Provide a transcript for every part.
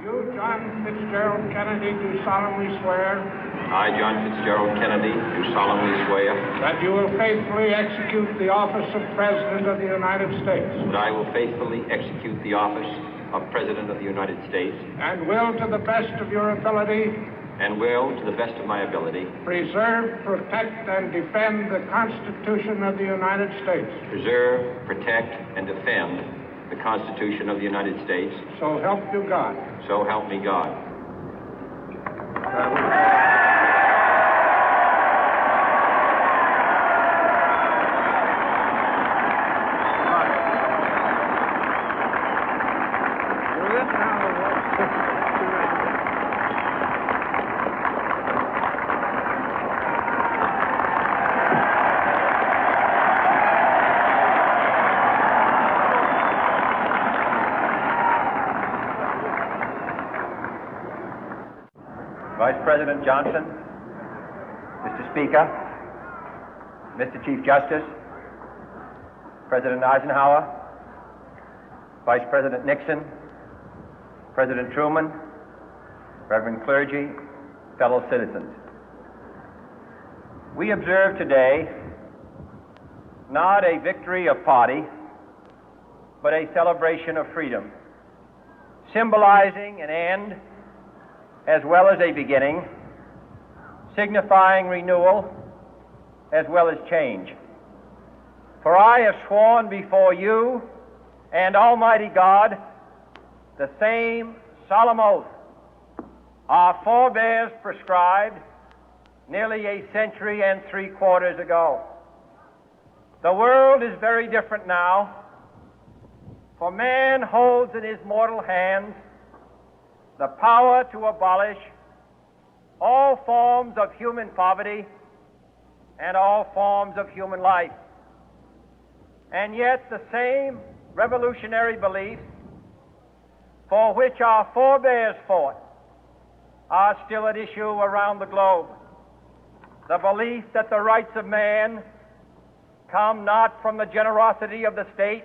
You, John Fitzgerald Kennedy, do solemnly swear. I, John Fitzgerald Kennedy, do solemnly swear. That you will faithfully execute the office of President of the United States. That I will faithfully execute the office of President of the United States. And will, to the best of your ability. And will, to the best of my ability. Preserve, protect, and defend the Constitution of the United States. Preserve, protect, and defend the Constitution of the United States. So help you God. So help me God. Vice President Johnson, Mr. Speaker, Mr. Chief Justice, President Eisenhower, Vice President Nixon, President Truman, Reverend clergy, fellow citizens. We observe today not a victory of party, but a celebration of freedom, symbolizing an end as well as a beginning, signifying renewal as well as change. For I have sworn before you and Almighty God the same solemn oath our forebears prescribed nearly a century and 3/4 ago. The world is very different now, for man holds in his mortal hands the power to abolish all forms of human poverty and all forms of human life. And yet the same revolutionary beliefs for which our forebears fought are still at issue around the globe. The belief that the rights of man come not from the generosity of the state,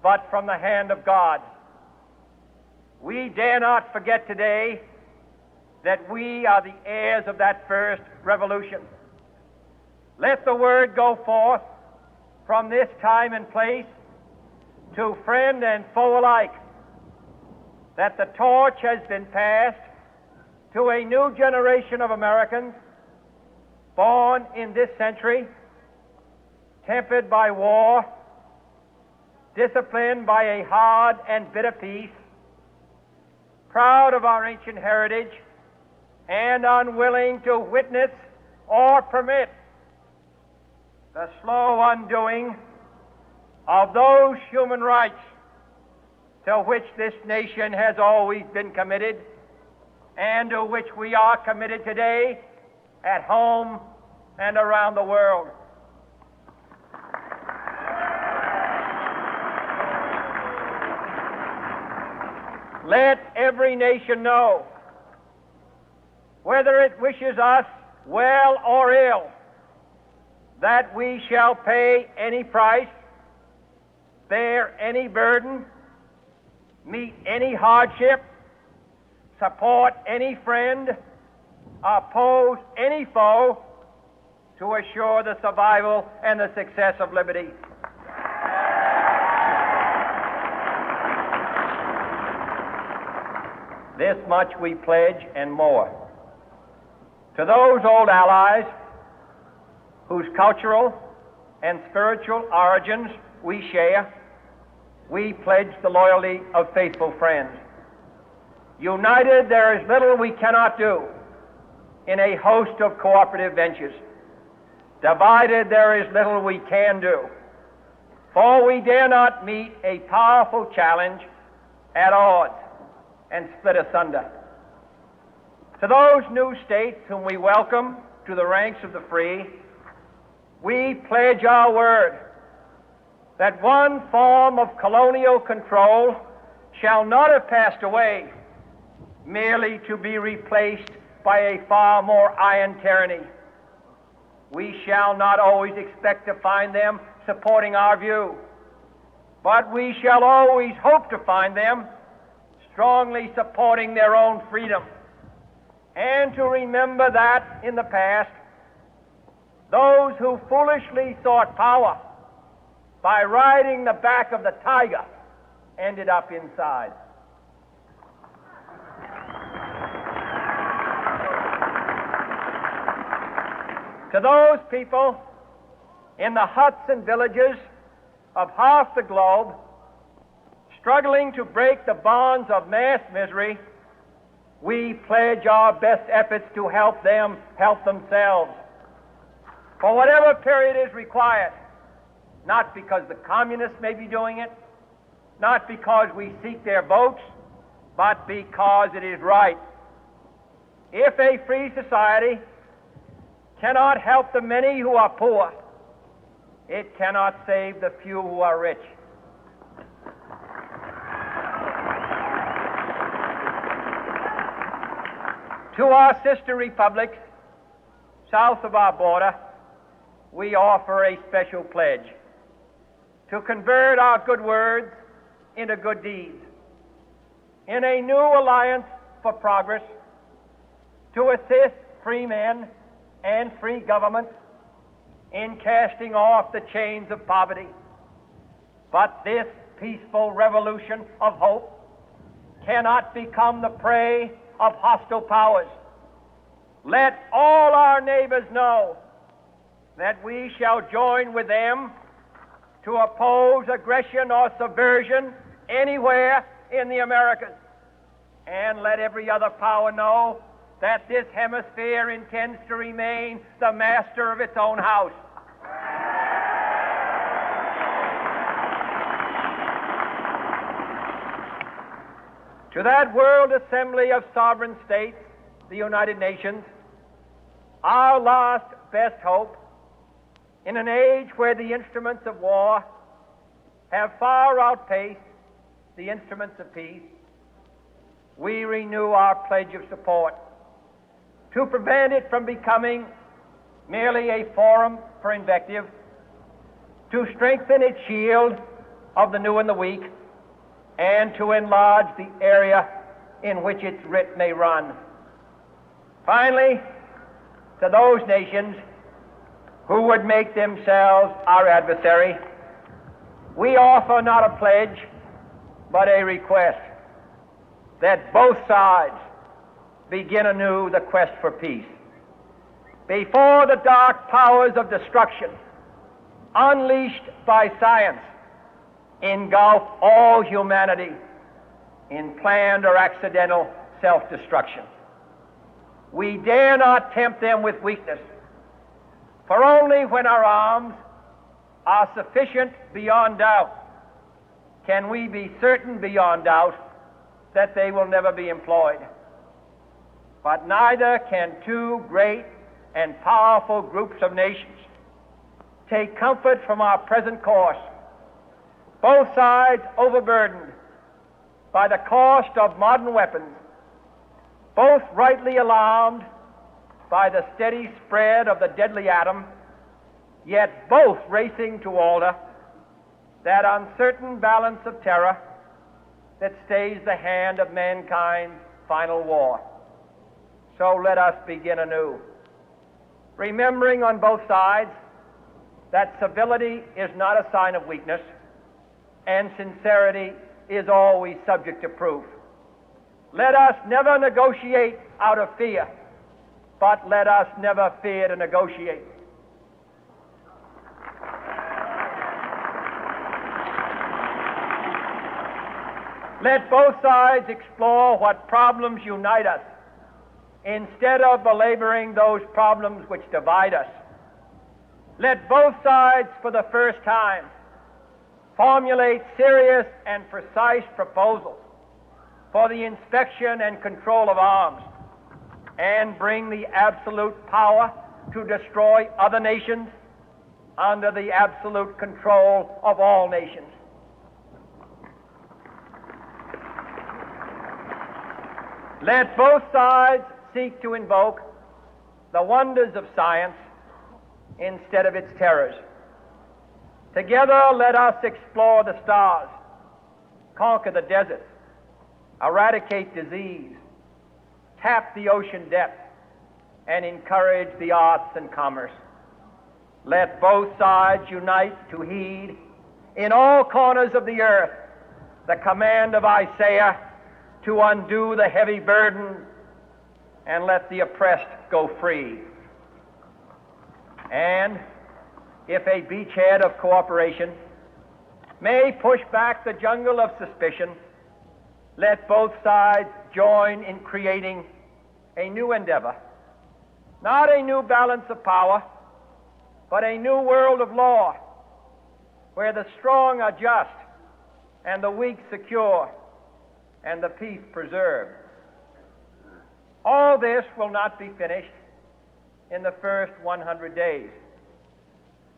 but from the hand of God. We dare not forget today that we are the heirs of that first revolution. Let the word go forth from this time and place to friend and foe alike that the torch has been passed to a new generation of Americans born in this century, tempered by war, disciplined by a hard and bitter peace, proud of our ancient heritage, and unwilling to witness or permit the slow undoing of those human rights to which this nation has always been committed and to which we are committed today at home and around the world. Let every nation know, whether it wishes us well or ill, that we shall pay any price, bear any burden, meet any hardship, support any friend, oppose any foe to assure the survival and the success of liberty. This much we pledge and more. To those old allies whose cultural and spiritual origins we share, we pledge the loyalty of faithful friends. United, there is little we cannot do in a host of cooperative ventures. Divided, there is little we can do, for we dare not meet a powerful challenge at odds and split asunder. To those new states whom we welcome to the ranks of the free, we pledge our word that one form of colonial control shall not have passed away, merely to be replaced by a far more iron tyranny. We shall not always expect to find them supporting our view, but we shall always hope to find them strongly supporting their own freedom, and to remember that in the past, those who foolishly sought power by riding the back of the tiger ended up inside. To those people in the huts and villages of half the globe struggling to break the bonds of mass misery, we pledge our best efforts to help them help themselves for whatever period is required, not because the communists may be doing it, not because we seek their votes, but because it is right. If a free society cannot help the many who are poor, it cannot save the few who are rich. To our sister republics south of our border, we offer a special pledge to convert our good words into good deeds, in a new alliance for progress, to assist free men and free governments in casting off the chains of poverty. But this peaceful revolution of hope cannot become the prey of hostile powers. Let all our neighbors know that we shall join with them to oppose aggression or subversion anywhere in the Americas. And let every other power know that this hemisphere intends to remain the master of its own house. To that World Assembly of Sovereign States, the United Nations, our last best hope, in an age where the instruments of war have far outpaced the instruments of peace, we renew our pledge of support to prevent it from becoming merely a forum for invective, to strengthen its shield of the new and the weak, and to enlarge the area in which its writ may run. Finally, to those nations who would make themselves our adversary, we offer not a pledge, but a request that both sides begin anew the quest for peace. Before the dark powers of destruction, unleashed by science, engulf all humanity in planned or accidental self-destruction, we dare not tempt them with weakness, for only when our arms are sufficient beyond doubt can we be certain beyond doubt that they will never be employed. But neither can two great and powerful groups of nations take comfort from our present course, both sides overburdened by the cost of modern weapons, both rightly alarmed by the steady spread of the deadly atom, yet both racing to alter that uncertain balance of terror that stays the hand of mankind's final war. So let us begin anew, remembering on both sides that civility is not a sign of weakness, and sincerity is always subject to proof. Let us never negotiate out of fear, but let us never fear to negotiate. Let both sides explore what problems unite us, instead of belaboring those problems which divide us. Let both sides, for the first time, formulate serious and precise proposals for the inspection and control of arms, and bring the absolute power to destroy other nations under the absolute control of all nations. Let both sides seek to invoke the wonders of science instead of its terrors. Together, let us explore the stars, conquer the deserts, eradicate disease, tap the ocean depth, and encourage the arts and commerce. Let both sides unite to heed in all corners of the earth the command of Isaiah to undo the heavy burden and let the oppressed go free. And if a beachhead of cooperation may push back the jungle of suspicion, let both sides join in creating a new endeavor, not a new balance of power, but a new world of law, where the strong are just and the weak secure and the peace preserved. All this will not be finished in the first 100 days,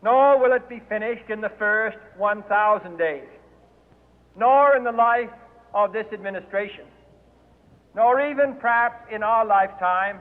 nor will it be finished in the first 1,000 days, nor in the life of this administration, nor even perhaps in our lifetime